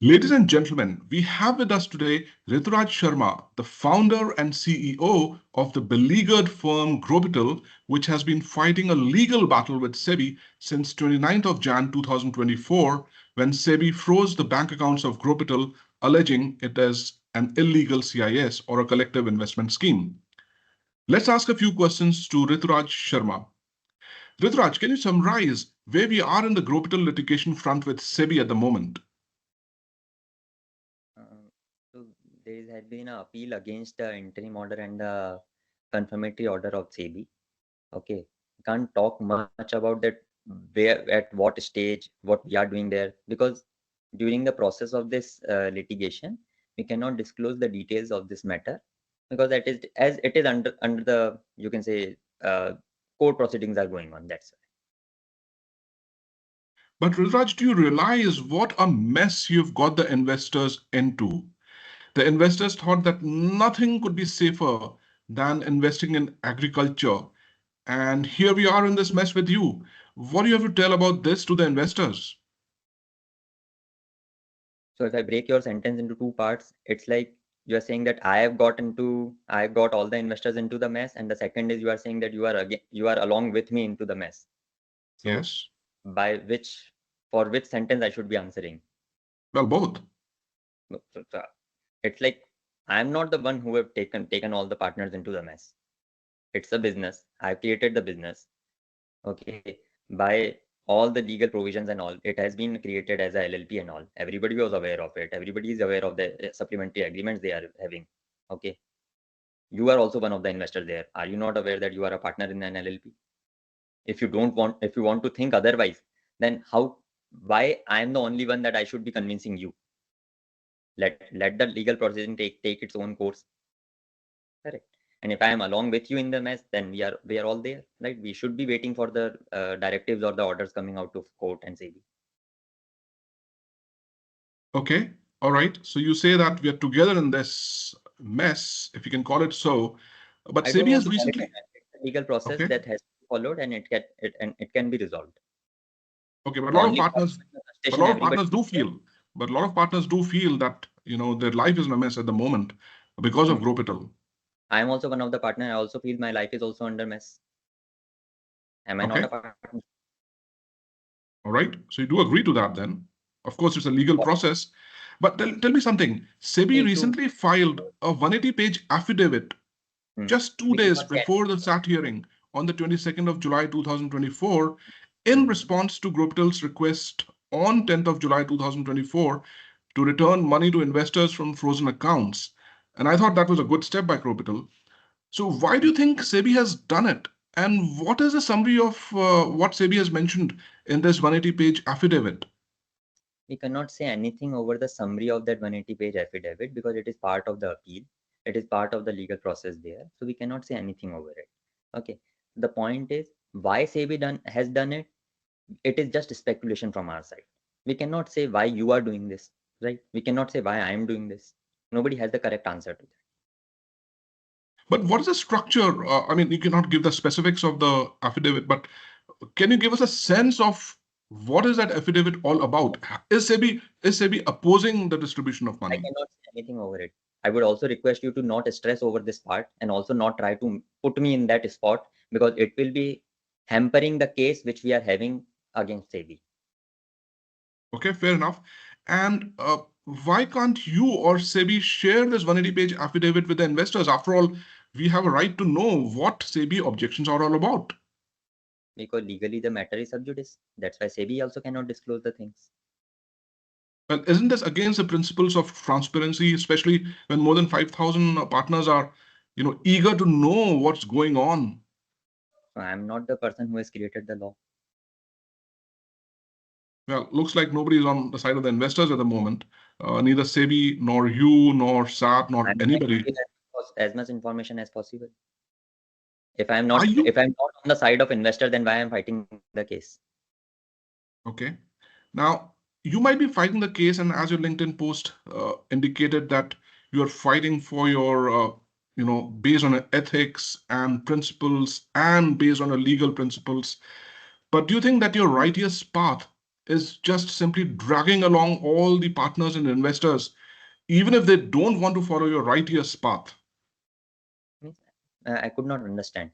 Ladies and gentlemen, we have with us today Rituraj Sharma, the founder and CEO of the beleaguered firm Growpital, which has been fighting a legal battle with SEBI since 29th of Jan 2024, when SEBI froze the bank accounts of Growpital, alleging it as an illegal CIS or a collective investment scheme. Let's ask a few questions to Rituraj Sharma. Rituraj, can you summarize where we are in the Growpital litigation front with SEBI at the moment? Uh, so there has been an appeal against the interim order and the confirmatory order of SEBI. Okay, can't talk much about that. Where at what stage, what we are doing there, because during the process of this litigation, we cannot disclose the details of this matter because that is as it is under the, you can say, court proceedings are going on. That's But Rituraj, do you realize what a mess you've got the investors into? The investors thought that nothing could be safer than investing in agriculture. And here we are in this mess with you. What do you have to tell about this to the investors? So if I break your sentence into two parts, it's like you are saying that I've got all the investors into the mess, and the second is you are saying that you are along with me into the mess. So Yes. by which for which sentence I should be answering? Well, both. So it's like I'm not the one who have taken all the partners into the mess. It's a business. I created the business. Okay, by all the legal provisions and all, it has been created as a LLP and all. Everybody was aware of it. Everybody is aware of the supplementary agreements they are having. Okay, you are also one of the investors there. Are you not aware that you are a partner in an LLP? If you want to think otherwise, then why I am the only one that I should be convincing you? Let the legal proceeding take its own course. Correct. And if I am along with you in the mess, then we are all there, right? We should be waiting for the directives or the orders coming out of court and SEBI. Okay. All right. So you say that we are together in this mess, if you can call it so. But I don't SEBI want has to call it a recently. mess. It's a legal process Okay. that has to be followed, and it can be resolved. Okay. But a The lot of only partners, problem is the but a frustration lot of everybody partners is do there. feel, but a lot of partners do feel that, their life is in a mess at the moment because of Hmm. Growpital. I am also one of the partner. I also feel my life is also under mess. Am I not a Okay. partner? All right. So you do agree to that then. Of course, it's a legal What process. But tell me something. SEBI need to? recently filed a 180-page affidavit Hmm. just two We days cannot say before the SAT hearing on the 22nd of July 2024 in anything. response to Gropital's request on 10th of July 2024 to return money to investors from frozen accounts. And I thought that was a good step by Gropital. So why do you think SEBI has done it? And what is the summary of what SEBI has mentioned in this 180-page affidavit? We cannot say anything over the summary of that 180-page affidavit because it is part of the appeal. It is part of the legal process there. So we cannot say anything over it. Okay. The point is why SEBI has done it. It is just speculation from our side. We cannot say why you are doing this, right? We cannot say why I am doing this. Nobody has the correct answer to that. But what is the structure? I mean, you cannot give the specifics of the affidavit, but can you give us a sense of what is that affidavit all about? Is SEBI opposing the distribution of I money? cannot say anything over it. I would also request you to not stress over this part and also not try to put me in that spot because it will be hampering the case which we are having against SEBI. Okay, fair enough. And why can't you or SEBI share this 180-page affidavit with the investors? After all, we have a right to know what SEBI objections are all about. Because legally the matter is sub judice. That's why SEBI also cannot disclose the things. Well, isn't this against the principles of transparency, especially when more than 5,000 partners are, eager to know what's going on? So I'm not the person who has created the law. Well, looks like nobody is on the side of the investors at the moment. Neither SEBI, nor you, nor SAT, nor I'm trying to anybody. give as much information as possible. Are If you? I'm not on the side of investor, then why I'm fighting the case? Okay. Now, you might be fighting the case, and as your LinkedIn post indicated, that you are fighting for your, based on ethics and principles and based on a legal principles. But do you think that your righteous path is just simply dragging along all the partners and investors, even if they don't want to follow your righteous path? Means, I could not understand.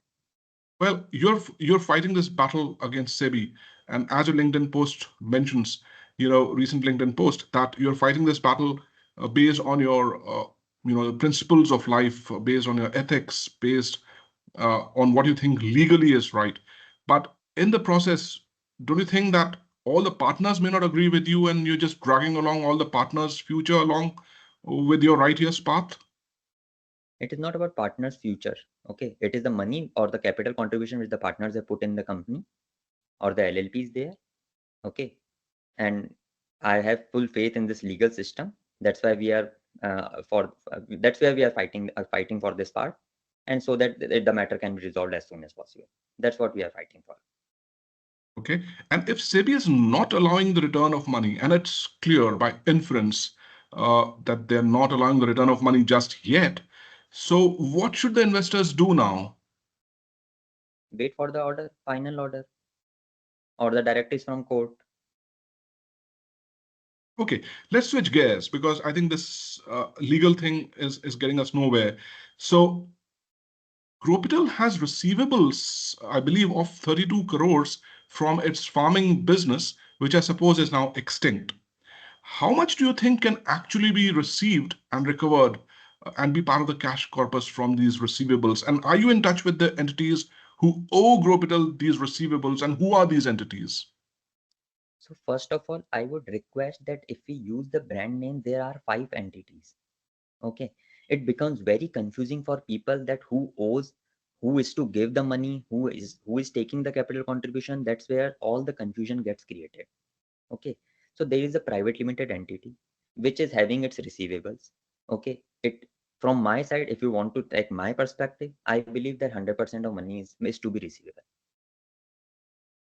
Well, you're fighting this battle against SEBI, and as your LinkedIn post mentions, recent LinkedIn post that you're fighting this battle based on your, the principles of life, based on your ethics, based on what you think legally is right. But in the process, don't you think that all the partners may not agree with you, and you're just dragging along all the partners' future along with your righteous path? It is not about partners' future. Okay, it is the money or the capital contribution which the partners have put in the company or the LLPs there. Okay, and I have full faith in this legal system. That's why we are that's why we are fighting for this part, and so that the matter can be resolved as soon as possible. That's what we are fighting for. Okay. And if SEBI is not allowing the return of money, and it's clear by inference that they're not allowing the return of money just yet, so what should the investors do now? Wait for the order, final order, or the directives from court. Okay, let's switch gears because I think this legal thing is getting us nowhere. So Growpital has receivables, I believe, of 32 crores from its farming business, which I suppose is now extinct. How much do you think can actually be received and recovered and be part of the cash corpus from these receivables? And are you in touch with the entities who owe Growpital these receivables, and who are these entities? So first of all, I would request that if we use the brand name, there are 5 entities. Okay, it becomes very confusing for people that who owes, who is to give the money, who is taking the capital contribution. That's where all the confusion gets created. Okay, so there is a private limited entity which is having its receivables. Okay, it from my side, if you want to take my perspective, I believe that 100% of money is to be receivable.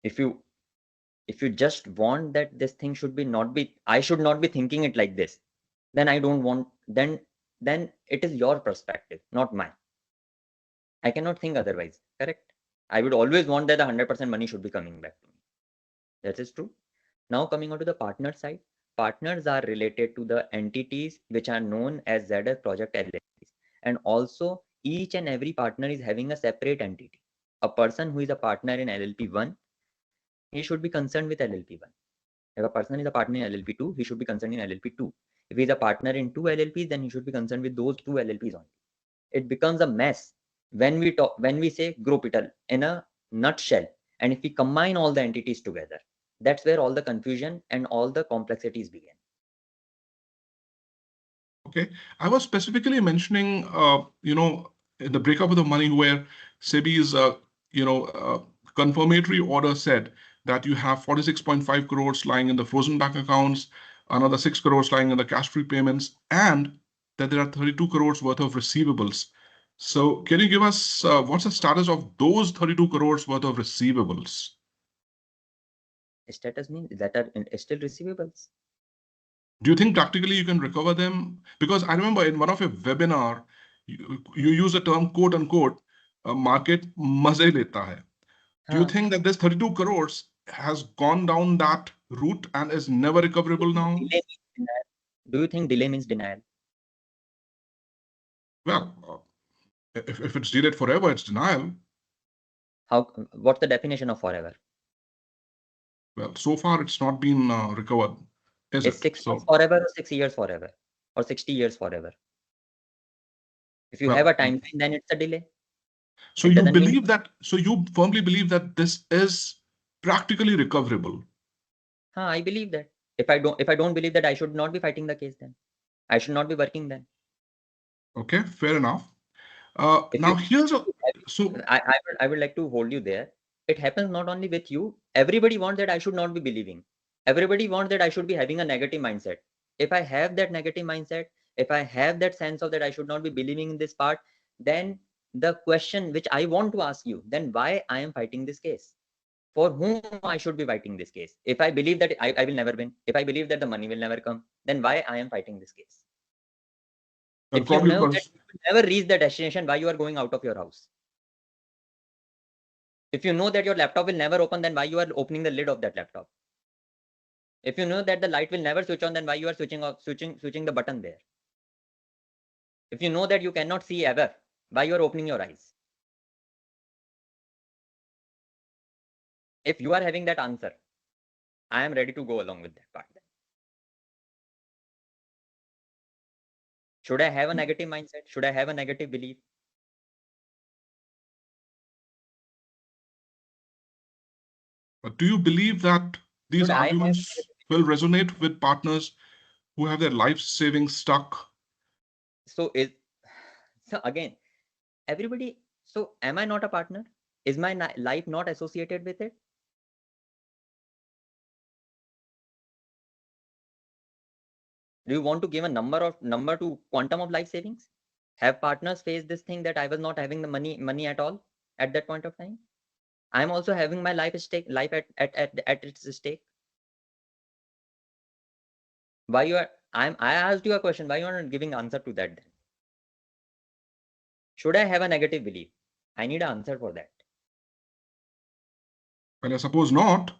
If you just want that this thing should be not be, I should not be thinking it like this, then I don't want, then it is your perspective, not mine. I cannot think otherwise, correct? I would always want that the 100% money should be coming back to me. That is true. Now coming on to the partner side, partners are related to the entities which are known as ZF Project LLPs. And also each and every partner is having a separate entity. A person who is a partner in LLP 1, he should be concerned with LLP 1. If a person is a partner in LLP 2, he should be concerned in LLP 2. If he is a partner in 2 LLPs, then he should be concerned with those 2 LLPs only. It becomes a mess when we say Growpital in a nutshell. And if we combine all the entities together, that's where all the confusion and all the complexities begin. Okay, I was specifically mentioning, in the breakup of the money where SEBI's, confirmatory order said that you have 46.5 crores lying in the frozen bank accounts, another 6 crores lying in the cash-free payments, and that there are 32 crores worth of receivables. So can you give us what's the status of those 32 crores worth of receivables? Status means that are still receivables. Do you think practically you can recover them? Because I remember in one of your webinar, you use the term quote unquote, market मजे लेता है. Do you Huh. think that this 32 crores has gone down that route and is never Do you recoverable think now? delay means denial? Do you think delay means denial? Well, if it's delayed forever, it's denial. How? What's the definition of forever? Well, so far it's not been recovered, is Is it? 6 months So, forever or 6 years forever or 60 years forever? If you have well, a time frame, then it's a delay. so It you doesn't mean. believe that, so you firmly believe that this is practically recoverable. Huh, I believe that. If I don't believe that, I should not be fighting the case then. I should not be working then. Okay, fair enough. If you Now here's a, so I would like to hold you there. It happens not only with you. Everybody wants that I should not be believing. Everybody wants that I should be having a negative mindset. If I have that negative mindset, if I have that sense of that I should not be believing in this part, then the question which I want to ask you, then why I am fighting this case? For whom I should be fighting this case? If I believe that I will never win, if I believe that the money will never come, then why I am fighting this case? well, If you probably know that because you will never reach the destination, why you are going out of your house? If you know that your laptop will never open, then why you are opening the lid of that laptop? If you know that the light will never switch on, then why you are switching the button there? If you know that you cannot see ever, why you are opening your eyes? If you are having that answer, I am ready to go along with that part. Should I have a negative mindset? Should I have a negative belief? But do you believe that these Should I have arguments will resonate with partners who have their life savings stuck? so again, everybody, so am I not a partner? Is my life not associated with it? Do you want to give a number to quantum of life savings? Have partners faced this thing that I was not having the money at all at that point of time? I'm also having my life at its stake. Why you are I asked you a question, why you are not giving answer to that then? Should I have a negative belief? I need an answer for that. Well, I suppose not.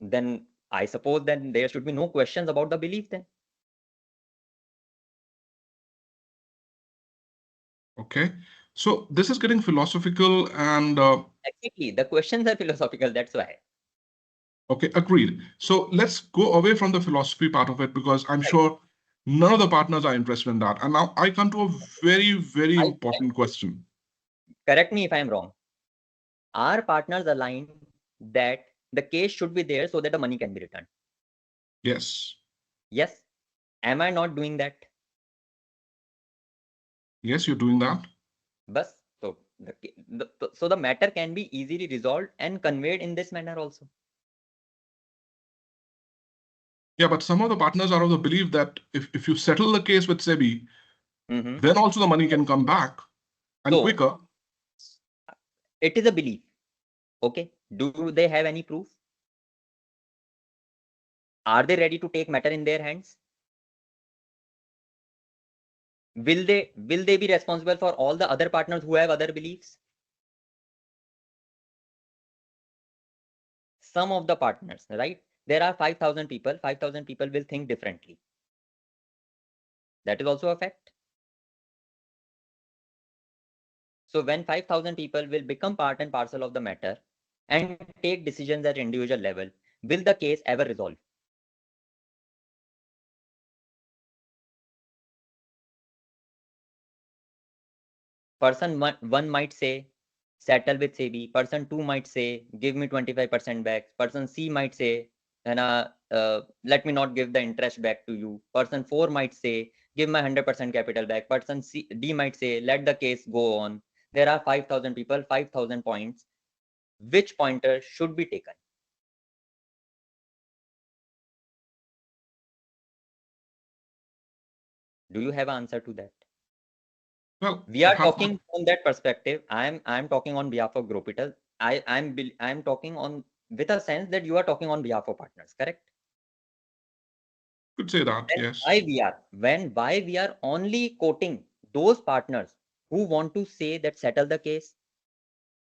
Then I suppose then there should be no questions about the belief then. Okay. So this is getting philosophical and Exactly. The questions are philosophical. That's why. okay, agreed. So let's go away from the philosophy part of it because I'm Right. sure none of the partners are interested in that. And now I come to a very, very important question. Correct me if I'm wrong. Are partners aligned that the case should be there so that the money can be returned? Yes. Yes. Am I not doing that? Yes, you're doing that. Bus. So so the matter can be easily resolved and conveyed in this manner also. Yeah, but some of the partners are of the belief that if you settle the case with SEBI, Mm-hmm. then also the money can come back and So quicker. it is a belief. Okay. Do they have any proof? Are they ready to take matter in their hands? Will they be responsible for all the other partners who have other beliefs? Some of the partners, right? There are 5,000 people. 5,000 people will think differently. That is also a fact. So when 5,000 people will become part and parcel of the matter and take decisions at individual level, will the case ever resolve? Person one might say, settle with SEBI. Person two might say, give me 25% back. Person C might say, and let me not give the interest back to you. Person four might say, give my 100% capital back. Person D might say, let the case go on. There are 5,000 people, 5,000 points. Which pointer should be taken? Do you have an answer to that? Well, We are talking from that perspective. I'm talking on behalf of Growpital. I'm talking on with a sense that you are talking on behalf of partners, correct? could say that, Then yes. why we are only quoting those partners who want to say that settle the case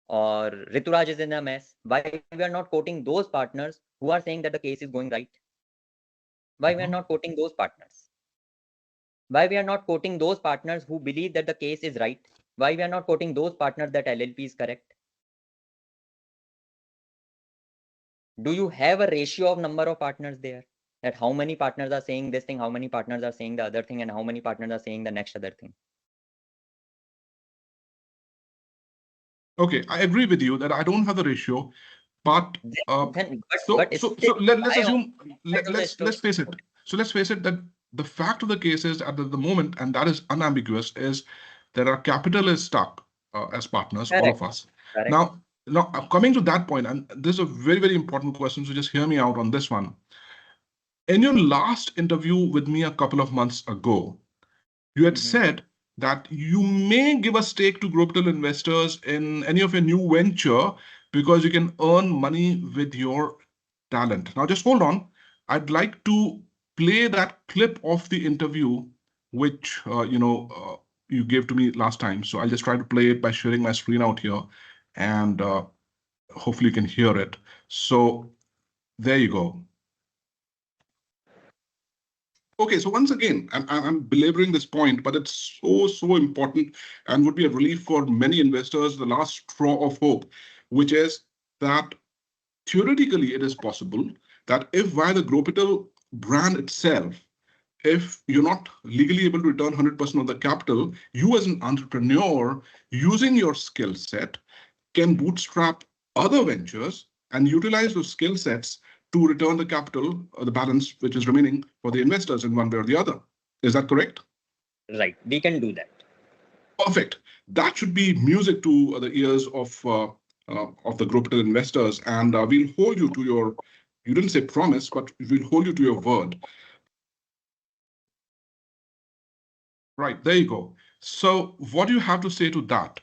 or Rituraj is in a mess. Why we are not quoting those partners who are saying that the case is going right? Why we are Mhm. not quoting those partners? Why we are not quoting those partners who believe that the case is right? Why we are not quoting those partners that LLP is correct? Do you have a ratio of number of partners there? That how many partners are saying this thing, how many partners are saying the other thing, and how many partners are saying the next other thing? Okay, I agree with you that I don't have the ratio, but But still, let's I assume settle the story. let's face it. So let's face it that the fact of the case is at the moment, and that is unambiguous, is that our capital is stuck as partners, all Correct, of us. correct. Now, coming to that point, and this is a very, very important question, so just hear me out on this one. In your last interview with me a couple of months ago, you had Mm-hmm. said that you may give a stake to Growpital investors in any of your new venture because you can earn money with your talent. Now, just hold on. I'd like to play that clip of the interview, which you gave to me last time. So I'll just try to play it by sharing my screen out here, and hopefully you can hear it. So there you go. Okay, so once again, I'm belaboring this point, but it's so important and would be a relief for many investors, the last straw of hope, which is that theoretically it is possible that if via the Growpital brand itself, if you're not legally able to return 100% of the capital, you as an entrepreneur using your skill set can bootstrap other ventures and utilize those skill sets to return the capital or the balance which is remaining for the investors in one way or the other. Is that correct? Right, we can do that. Perfect. That should be music to the ears of the Growpital investors, and we'll hold you to your. You didn't say promise, but we'll hold you to your word. Right, there you go. So, what do you have to say to that?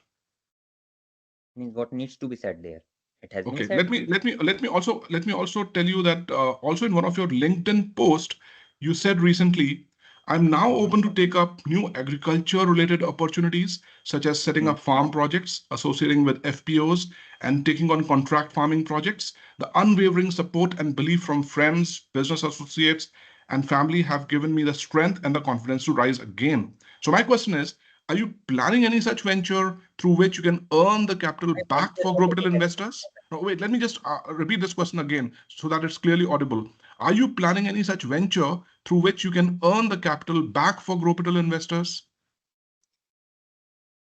Means what needs to be said there? It has been Okay, said. let me also tell you that also in one of your LinkedIn post, you said recently, I'm now open to take up new agriculture related opportunities, such as setting Hmm. up farm projects, associating with FPOs, and taking on contract farming projects. The unwavering support and belief from friends, business associates, and family have given me the strength and the confidence to rise again. So my question is, are you planning any such venture through which you can earn the capital My back venture for was Growpital limited. investors? No, wait, let me just repeat this question again so that it's clearly audible. Are you planning any such venture through which you can earn the capital back for Growpital investors?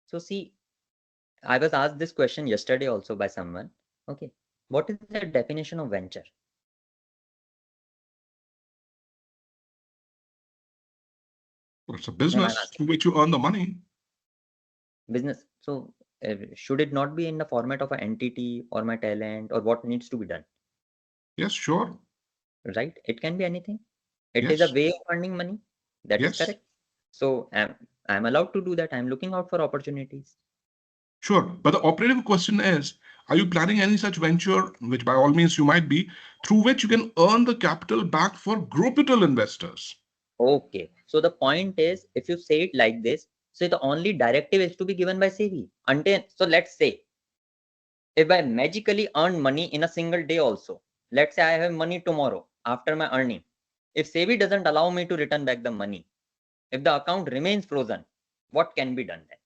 So see, I was asked this question yesterday also by someone. Okay, what is the definition of venture? It's a Ma'am, I'm business asking through which you earn the money. business. So should it not be in the format of an entity or my talent or what needs to be done? Yes, sure. Right? It can be anything. It is a Yes, way of earning money. That is yes, correct. So I'm allowed to do that. I'm looking out for opportunities. sure. But the operative question is, are you planning any such venture, which by all means you might be, through which you can earn the capital back for Growpital investors? Okay. So the point is, if you say it like this, so the only directive is to be given by SEBI. Until so, let's say if I magically earn money in a single day also, let's say I have money tomorrow after my earning. If SEBI doesn't allow me to return back the money, if the account remains frozen, what can be done then?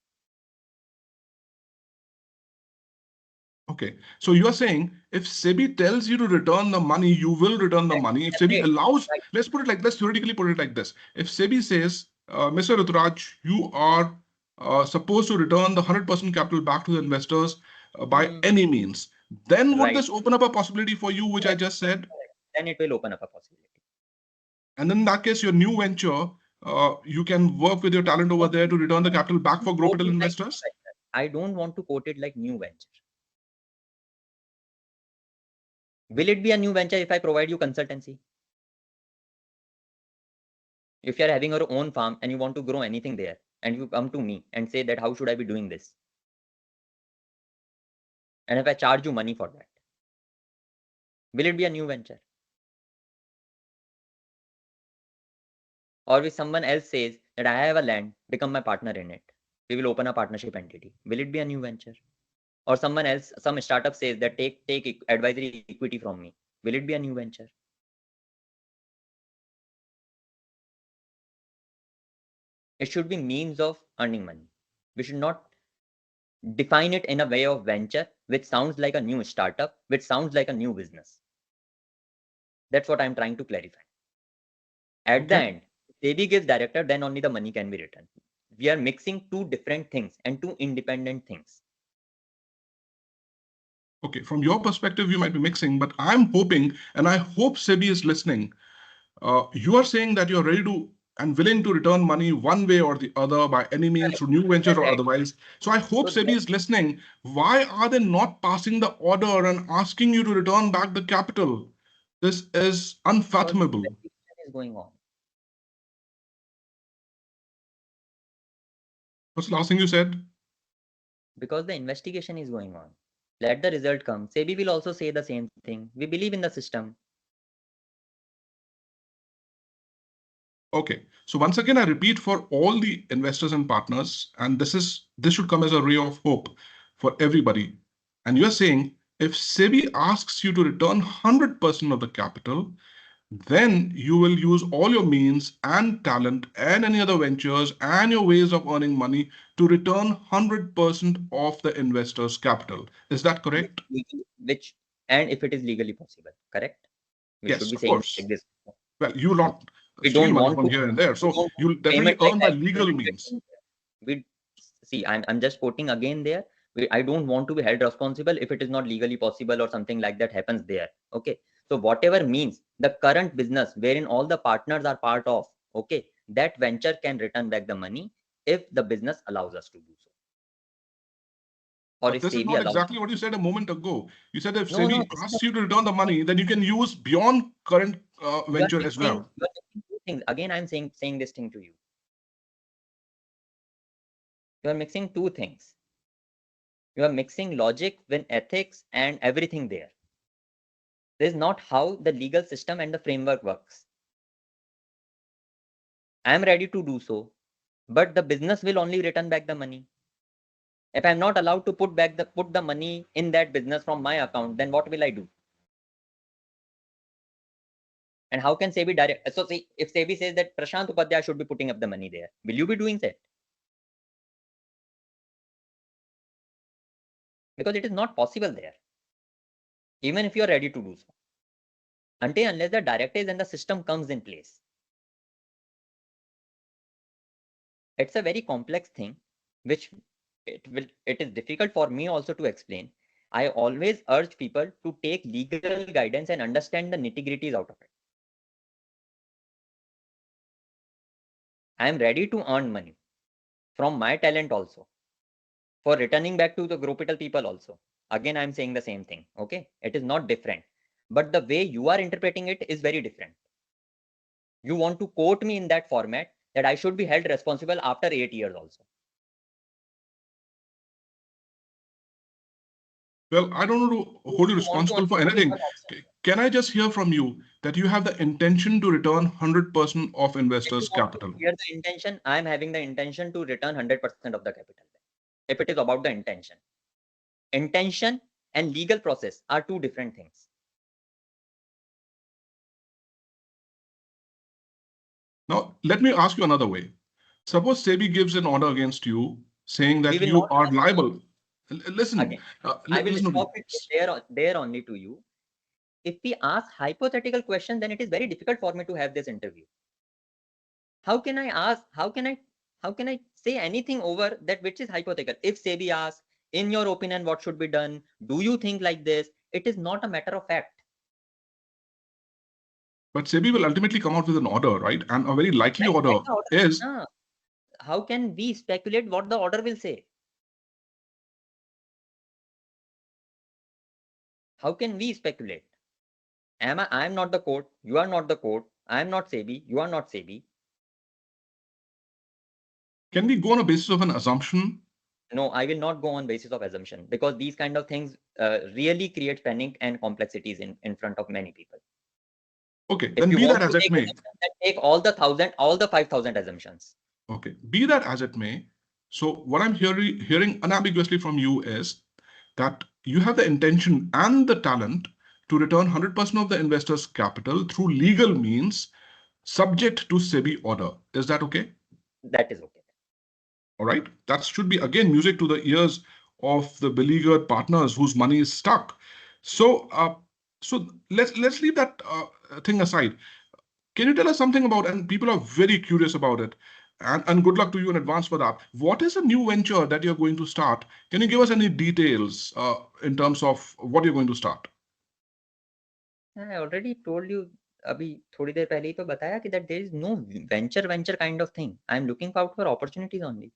Okay, so you're saying if SEBI tells you to return the money, you will return the money. If SEBI Definitely. allows, Right. let's theoretically put it like this. If SEBI says, Mr. Rituraj, you are supposed to return the 100% capital back to the investors by Hmm. any means, then would Right. this open up a possibility for you, which I Correct. just said? Correct. Then it will open up a possibility. And then in that case, your new venture, you can work with your talent over there to return the capital back for Quote Growpital it like new investors? venture. I don't want to quote it like new venture. Will it be a new venture if I provide you consultancy? If you're having your own farm and you want to grow anything there, and you come to me and say that how should I be doing this? And if I charge you money for that, will it be a new venture? Or if someone else says that I have a land, become my partner in it, we will open a partnership entity. Will it be a new venture? Or someone else, some startup says that take advisory equity from me. Will it be a new venture? It should be means of earning money. We should not define it in a way of venture, which sounds like a new startup, which sounds like a new business. That's what I'm trying to clarify. At the Okay. end, if SEBI gives director, then only the money can be returned. We are mixing two different things and two independent things. Okay, from your perspective, you might be mixing, but I'm hoping, and I hope SEBI is listening. You are saying that you're ready to and willing to return money one way or the other by any means Correct. through new venture or Correct. otherwise. So I hope So SEBI that is listening. Why are they not passing the order and asking you to return back the capital? This is because the unfathomable. investigation is going on. What's the last thing you said? Because the investigation is going on. Let the result come. SEBI will also say the same thing. We believe in the system. Okay. So once again, I repeat for all the investors and partners, and this should come as a ray of hope for everybody. And you're saying if SEBI asks you to return 100% of the capital, then you will use all your means and talent and any other ventures and your ways of earning money to return 100% of the investor's capital. Is that correct? which and if it is legally possible, correct? We should Yes, be of saying course. like this. Well, you will not We steal don't money want from to. here and there. We So don't want you'll definitely payment like earn by that. legal means. We see. I'm just quoting again there. I don't want to be held responsible if it is not legally possible or something like that happens there. Okay. So whatever means the current business wherein all the partners are part of, okay, that venture can return back the money if the business allows us to do so, or But if this is SEBI not allows. exactly what you said a moment ago. You said if No, no, SEBI this is asks you to return the the money, then you can use beyond current you are venture as mixing, well. you are mixing two things. Again, I'm saying this thing to you. You are mixing two things. You are mixing logic with ethics and everything there. This is not how the legal system and the framework works. I am ready to do so, but the business will only return back the money. If I'm not allowed to put the money in that business from my account, then what will I do? And how can SEBI direct? So see, if SEBI says that Prashant Upadhyay should be putting up the money there, will you be doing that? Because it is not possible there, even if you are ready to do so, until unless the directives and the system comes in place. It's a very complex thing, which it is difficult for me also to explain. I always urge people to take legal guidance and understand the nitty-gritties out of it. I am ready to earn money from my talent also, for returning back to the Growpital people also. Again, I'm saying the same thing. Okay, it is not different, but the way you are interpreting it is very different. You want to quote me in that format that I should be held responsible after 8 years also. Well, I don't want to hold you You want to responsible for only only anything. one option. Can I just hear from you that you have the intention to return 100% of If you investors' want to capital? hear the intention, I am having the intention to return 100% of the capital. If it is about the intention and legal process are two different things. Now, let me ask you another way. Suppose SEBI gives an order against you saying We that will you not are liable. Listen, again. I will listen to stop me. it there only to you. If we ask hypothetical questions, then it is very difficult for me to have this interview. How can I ask? How can I say anything over that which is hypothetical? If SEBI asks, in your opinion, what should be done? Do you think like this? It is not a matter of fact. But SEBI will ultimately come out with an order, right? And a very likely Write order the order. is, How can we speculate what the order will say? How can we speculate? I'm not the court. You are not the court. I am not SEBI. You are not SEBI. can we go on a basis of an assumption? No, I will not go on basis of assumption because these kind of things really create panic and complexities in front of many people. Okay, If then you be that want to as it take may. assumptions, then take all the 5,000 assumptions. Okay, be that as it may. So what I'm hearing unambiguously from you is that you have the intention and the talent to return 100% of the investor's capital through legal means, subject to SEBI order. Is that okay? That is okay. All right. That should be again music to the ears of the beleaguered partners whose money is stuck. So, so let's leave that thing aside. Can you tell us something about? And people are very curious about it. And good luck to you in advance for that. What is a new venture that you're going to start? Can you give us any details in terms of what you're going to start? I already told you अभी थोड़ी देर पहले ही तो बताया कि that there is no venture kind of thing. I am looking out for opportunities only.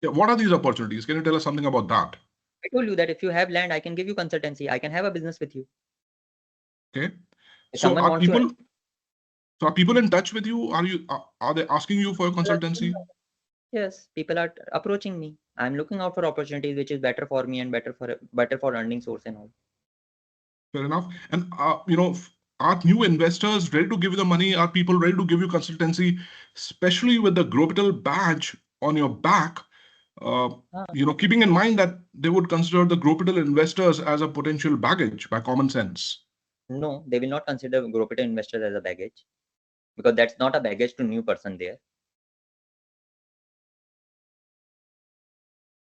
Yeah, what are these opportunities? Can you tell us something about that? I told you that if you have land, I can give you consultancy. I can have a business with you. Okay. If So someone are wants to, people so are people in touch with you? Are they asking you for a people are looking consultancy? out. Yes, people are approaching me. I'm looking out for opportunities which is better for me and better for earning source and all. Fair enough. And are new investors ready to give you the money? Are people ready to give you consultancy, especially with the Growpital badge on your back? Uh, Ah, keeping in mind that they would consider the Growpital investors as a potential baggage by common sense. No, they will not consider Growpital investors as a baggage, because that's not a baggage to new person there.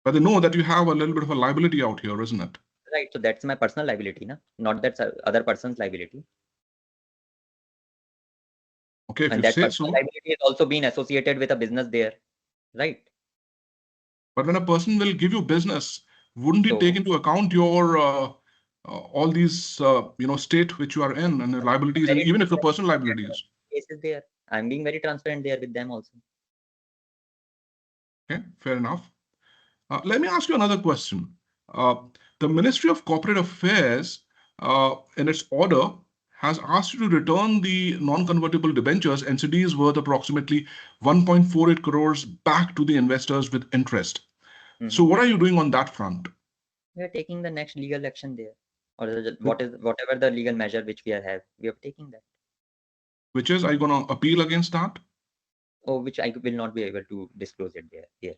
But they know that you have a little bit of a liability out here, isn't it? Right. So that's my personal liability, na? Not that other person's liability. Okay, if And you that say personal so. liability is also being associated with a business there, right? But when a person will give you business, wouldn't he take So into account your all these state which you are in and the liabilities, and very even if the personal transparent liabilities? cases there. I'm being very transparent there with them also. Okay, fair enough. Let me ask you another question. Uh, the Ministry of Corporate Affairs, in its order, has asked you to return the non-convertible debentures NCDs worth approximately 1.48 crores back to the investors with interest. So, Hmm. what are you doing on that front? We are taking the next legal action there, or Which whatever the legal measure which we are taking that, which is, are you going to appeal against that? or which I will not be able to disclose it there here.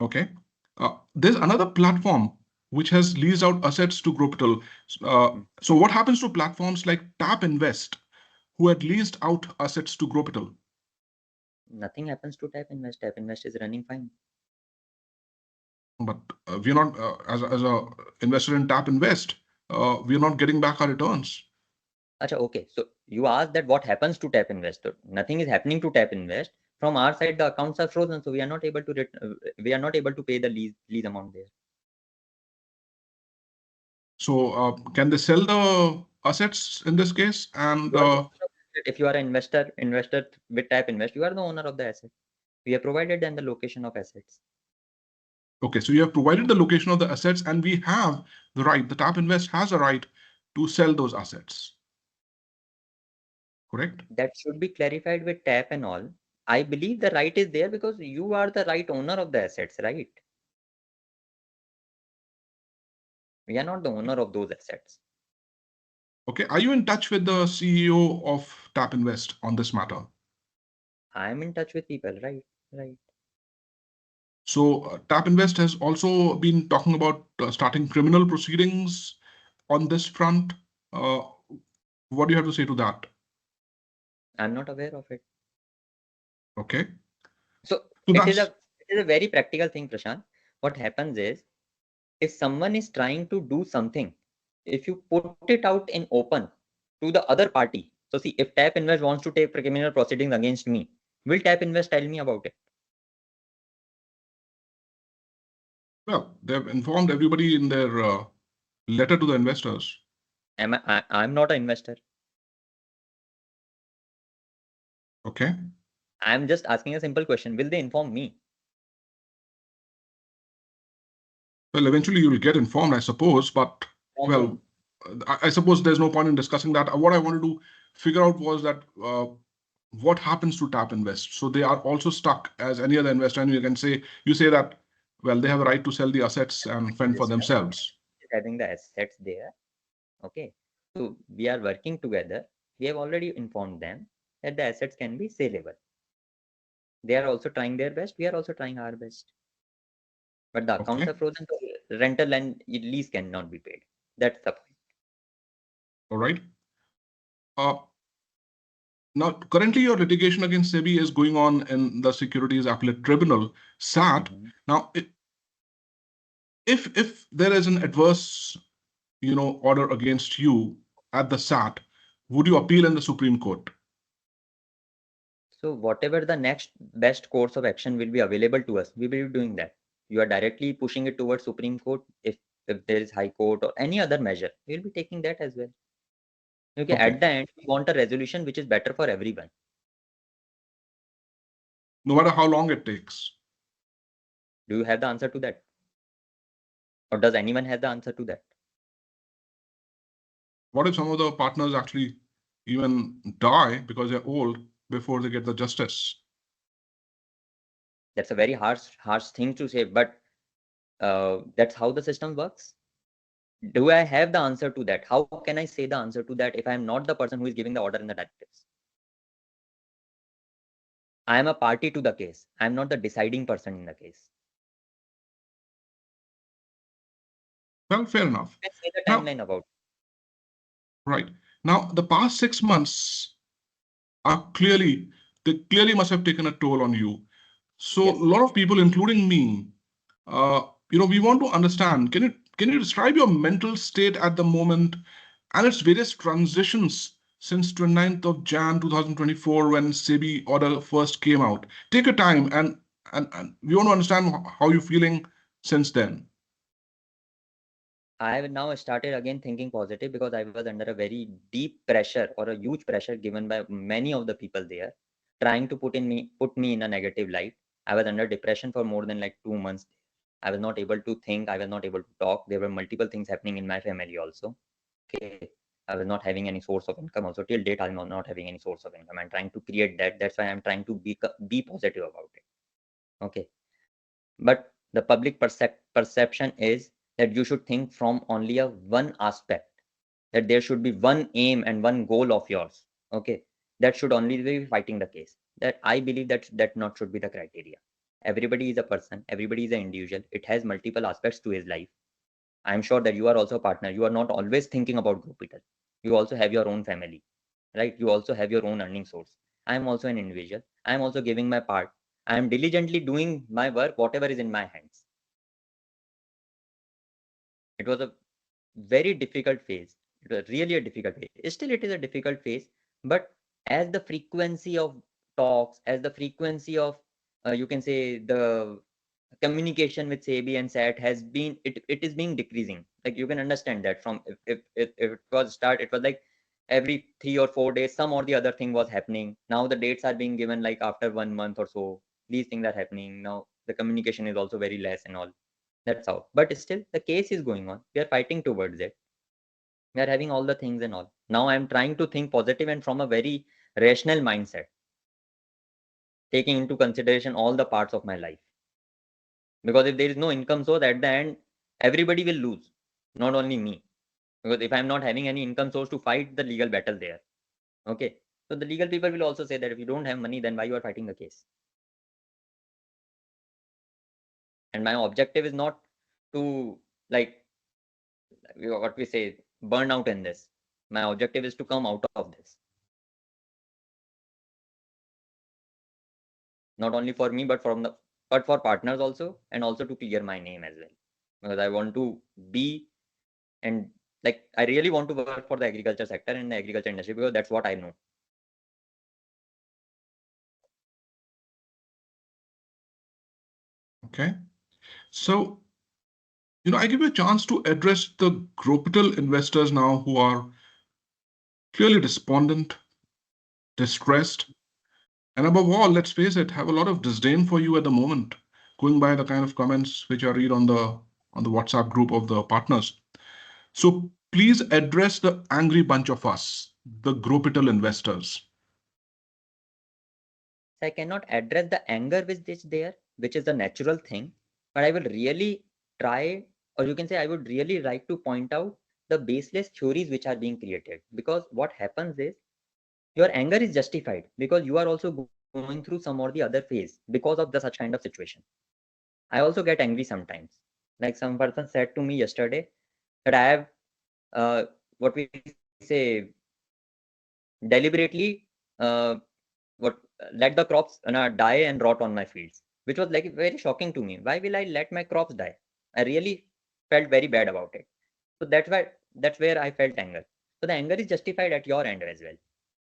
Okay. There's another platform which has leased out assets to Growpital. So, what happens to platforms like Tap Invest, who had leased out assets to Growpital? Nothing happens to Tap Invest. Tap Invest is running fine. But we're not, as a investor in Tap Invest, we're not getting back our returns. Acha, okay. So you asked that what happens to Tap Invest. So nothing is happening to Tap Invest. From our side, the accounts are frozen, so we are not able to we are not able to pay the lease amount there. So, can they sell the assets in this case? And You are the owner of the asset. If you are an investor with Tap Invest, you are the owner of the asset. We have provided them the location of assets. okay, so you have provided the location of the assets, and we have the right. The Tap Invest has a right to sell those assets. Correct? That should be clarified with Tap and all. I believe the right is there because you are the right owner of the assets, right? We are not the owner of those assets. Okay. Are you in touch with the CEO of Tap Invest on this matter? I am in touch with people, right? Right. So, Tap Invest has also been talking about starting criminal proceedings on this front. Uh, what do you have to say to that? I'm not aware of it. Okay. So So it is that's a very practical thing, Prashant. What happens is if someone is trying to do something, if you put it out in open to the other party, so see, if Tap Invest wants to take criminal proceedings against me, will Tap Invest tell me about it? well, they've informed everybody in their letter to the investors. I'm not an investor. Okay. I'm just asking a simple question. Will they inform me? Well, eventually you'll get informed, I suppose, but From well, whom? I suppose there's no point in discussing that. What I wanted to figure out was that what happens to Tap Invest? So they are also stuck as any other investor, and you say that, well, they have a right to sell the assets and fend for Register themselves. is having the assets there. Okay. So we are working together. We have already informed them that the assets can be saleable. They are also trying their best. We are also trying our best. But the accounts Okay. are frozen, so rental and lease cannot be paid. That's the point. All right. Uh, Now, currently, your litigation against SEBI is going on in the Securities Appellate Tribunal, SAT. Mhm. Now, if there is an adverse, order against you at the SAT, would you appeal in the Supreme Court? So whatever the next best course of action will be available to us, we will be doing that. You are directly pushing it towards Supreme Court. If there is High Court or any other measure, we will be taking that as well. Okay, Okay. at the end, we want a resolution which is better for everyone. No matter how long it takes. Do you have the answer to that? Or does anyone have the answer to that? What if some of the partners actually even die because they're old before they get the justice? That's a very harsh thing to say, but that's how the system works. Do I have the answer to that? How can I say the answer to that if I'm not the person who is giving the order and the directives? I am a party to the case. I'm not the deciding person in the case. Well, fair enough. Let's say the Now, timeline about. Right. Now, the past 6 months are they clearly must have taken a toll on you. So, a Yes. lot of people, including me, we want to understand. Can you describe your mental state at the moment and its various transitions since 29th of Jan 2024 when SEBI order first came out? Take your time and we want to understand how you're feeling since then. I have now started again thinking positive because I was under a very deep pressure or a huge pressure given by many of the people there, trying to put me in a negative light. I was under depression for more than like 2 months. I was not able to think. I was not able to talk. There were multiple things happening in my family also. Okay. I was not having any source of income also. Till date, I'm not having any source of income. I'm trying to create that. That's why I'm trying to be positive about it. Okay. But the public perception is that you should think from only a one aspect, that there should be one aim and one goal of yours. Okay. That should only be fighting the case. That I believe that not should be the criteria. Everybody is a person, everybody is an individual. It has multiple aspects to his life. I'm sure that you are also a partner. You are not always thinking about Growpital. You also have your own family, right? You also have your own earning source. I am also an individual. I am also giving my part. I am diligently doing my work, whatever is in my hands. It was a very difficult phase. It was really a difficult phase. Still, it is a difficult phase. But as the frequency of talks, as the frequency of, you can say, the communication with SEBI and SAT has been, it is being decreasing. Like you can understand that from if it was start, it was like every 3 or 4 days, some or the other thing was happening. Now the dates are being given like after 1 month or so. These things are happening. Now the communication is also very less and all. That's how. But still, the case is going on. We are fighting towards it. We are having all the things and all. Now I'm trying to think positive and from a very rational mindset, taking into consideration all the parts of my life. Because if there is no income source at the end, everybody will lose, not only me. Because if I'm not having any income source to fight the legal battle there, okay. So the legal people will also say that if you don't have money, then why you are fighting the case? And my objective is not to like what we say burn out in this. My objective is to come out of this. Not only for me, but for partners also, and also to clear my name as well. Because I want to be and like I really want to work for the agriculture sector and the agriculture industry because that's what I know. Okay. So, I give you a chance to address the Growpital investors now who are clearly despondent, distressed, and above all, let's face it, have a lot of disdain for you at the moment, going by the kind of comments which I read on the WhatsApp group of the partners. So please address the angry bunch of us, the Growpital investors. So I cannot address the anger which is there, which is a natural thing, but I will really try, or you can say I would really like to point out the baseless theories which are being created. Because what happens is your anger is justified because you are also going through some or the other phase because of the such kind of situation. I also get angry sometimes. Like some person said to me yesterday that I have what we say deliberately what let the crops die and rot on my fields, which was like very shocking to me. Why will I let my crops die? I really felt very bad about it. So that's where I felt anger. So the anger is justified at your end as well.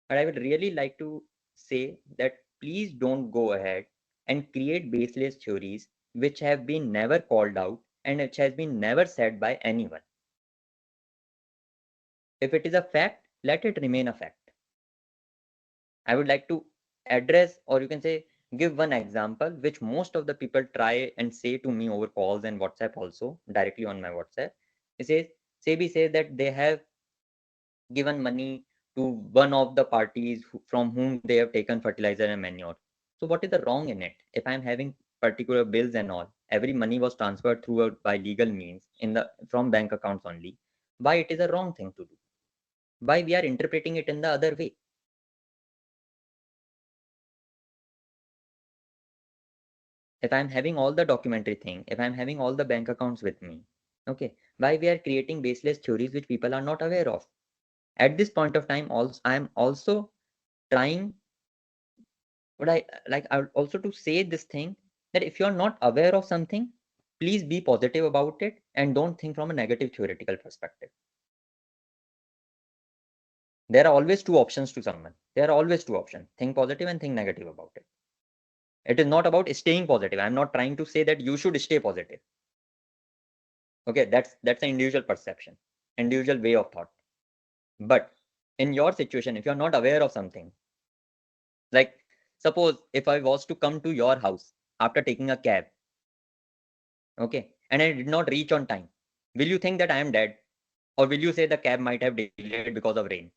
But I would really like to say that please don't go ahead and create baseless theories which have been never called out and which has been never said by anyone. If it is a fact, let it remain a fact. I would like to address, or you can say, give one example which most of the people try and say to me over calls and WhatsApp also, directly on my WhatsApp. It says, SEBI says that they have given money to one of the parties from whom they have taken fertilizer and manure. So what is the wrong in it? If I'm having particular bills and all, every money was transferred through by legal means in the from bank accounts only. Why it is a wrong thing to do? Why we are interpreting it in the other way? If I'm having all the documentary thing, if I'm having all the bank accounts with me, okay, why we are creating baseless theories which people are not aware of? At this point of time, also I am also trying, but I also to say this thing, that if you are not aware of something, please be positive about it and don't think from a negative theoretical perspective. There are always two options to someone. There are always two options. Think positive and think negative about it. It is not about staying positive. I'm not trying to say that you should stay positive. Okay, that's an individual perception, individual way of thought. But in your situation, if you're not aware of something, like suppose if I was to come to your house after taking a cab, okay, and I did not reach on time, will you think that I am dead? Or will you say the cab might have delayed because of rain?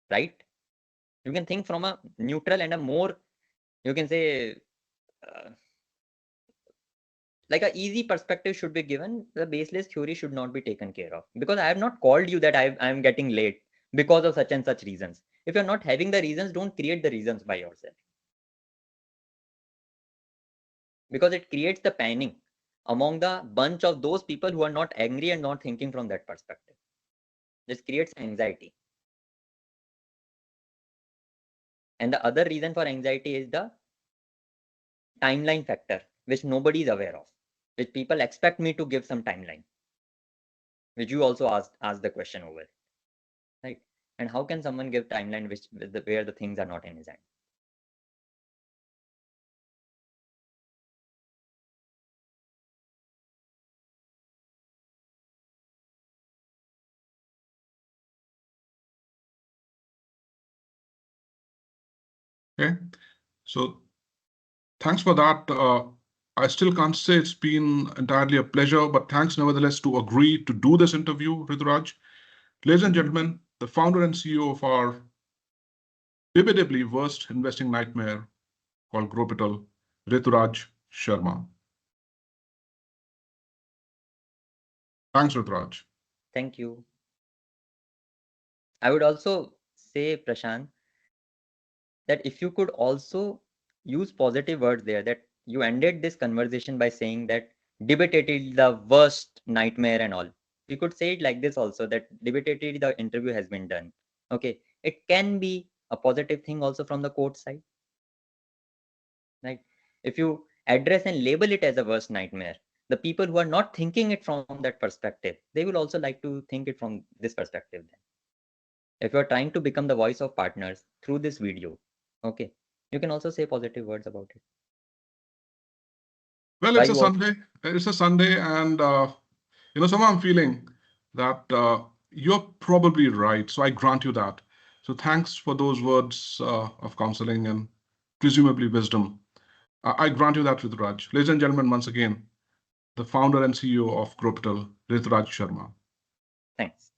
Right? You can think from a neutral and a more, you can say, uh, like a easy perspective should be given. The baseless theory should not be taken care of, because I have not called you that I'm getting late because of such and such reasons. If you're not having the reasons, don't create the reasons by yourself, because it creates the panic among the bunch of those people who are not angry and not thinking from that perspective. This creates anxiety. And the other reason for anxiety is the timeline factor, which nobody is aware of, which people expect me to give some timeline, which you also asked the question over, right? And how can someone give timeline where the things are not in his hand? Okay. So thanks for that. I still can't say it's been entirely a pleasure, but thanks nevertheless to agree to do this interview, Rituraj. Ladies and gentlemen, the founder and CEO of our debatably worst investing nightmare called Growpital, Rituraj Sharma. Thanks, Rituraj. Thank you. I would also say, Prashant, that if you could also use positive words there, that you ended this conversation by saying that debated the worst nightmare and all. You could say it like this also, that debated the interview has been done. Okay, it can be a positive thing also from the court side, right? If you address and label it as a worst nightmare, the people who are not thinking it from that perspective, they will also like to think it from this perspective then. If you're trying to become the voice of partners through this video, okay, you can also say positive words about it. Well, Why it's a you also, Sunday. It's a Sunday, and somehow I'm feeling that you're probably right. So I grant you that. So thanks for those words of counseling and presumably wisdom. I grant you that, Rituraj. Ladies and gentlemen, once again, the founder and CEO of Growpital, Rituraj Sharma. thanks.